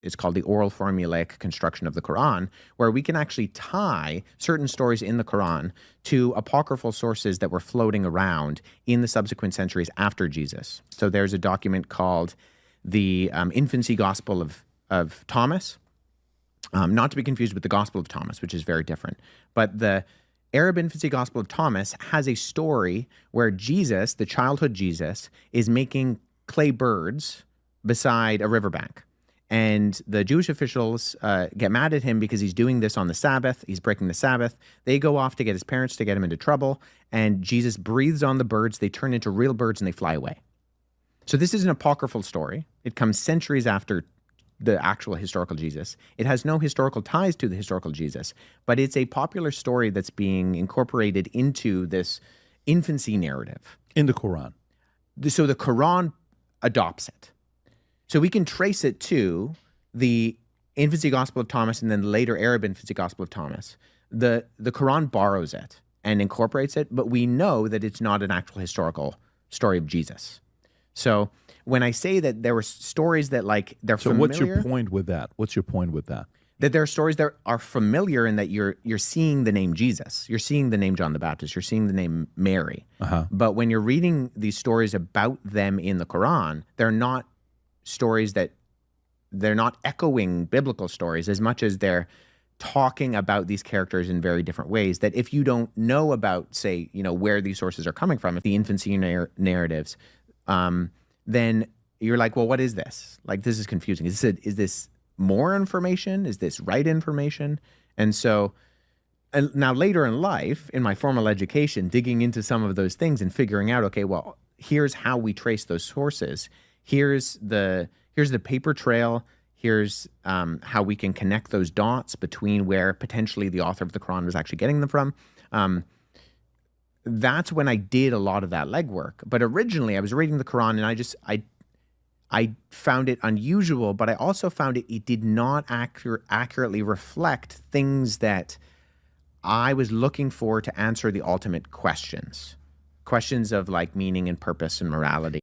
is called the oral formulaic construction of the Quran, where we can actually tie certain stories in the Quran to apocryphal sources that were floating around in the subsequent centuries after Jesus. So there's a document called the Infancy Gospel of Thomas, not to be confused with the Gospel of Thomas, which is very different. But the Arab Infancy Gospel of Thomas has a story where Jesus, the childhood Jesus, is making clay birds beside a riverbank. And the Jewish officials get mad at him because he's doing this on the Sabbath. He's breaking the Sabbath. They go off to get his parents to get him into trouble. And Jesus breathes on the birds. They turn into real birds and they fly away. So this is an apocryphal story. It comes centuries after the actual historical Jesus. It has no historical ties to the historical Jesus, but it's a popular story that's being incorporated into this infancy narrative. In the Quran. So the Quran adopts it. So we can trace it to the Infancy Gospel of Thomas and then later Arab Infancy Gospel of Thomas. The Quran borrows it and incorporates it, but we know that it's not an actual historical story of Jesus. So when I say that there were stories that like they're familiar. So what's your point with that? What's your point with that? That there are stories that are familiar in that you're seeing the name Jesus. You're seeing the name John the Baptist. You're seeing the name Mary. But when you're reading these stories about them in the Quran, they're not stories that they're not echoing biblical stories as much as they're talking about these characters in very different ways that if you don't know about, say, where these sources are coming from, if the infancy narratives, then you're like, well, what is this? Like, this is confusing. Is this more information? Is this right information? And so now later in life, in my formal education, digging into some of those things and figuring out, okay, well, here's how we trace those sources. Here's the paper trail. Here's how we can connect those dots between where potentially the author of the Quran was actually getting them from. That's when I did a lot of that legwork. But originally, I was reading the Quran, and I found it unusual, but I also found it did not accurately reflect things that I was looking for to answer the ultimate questions of like meaning and purpose and morality.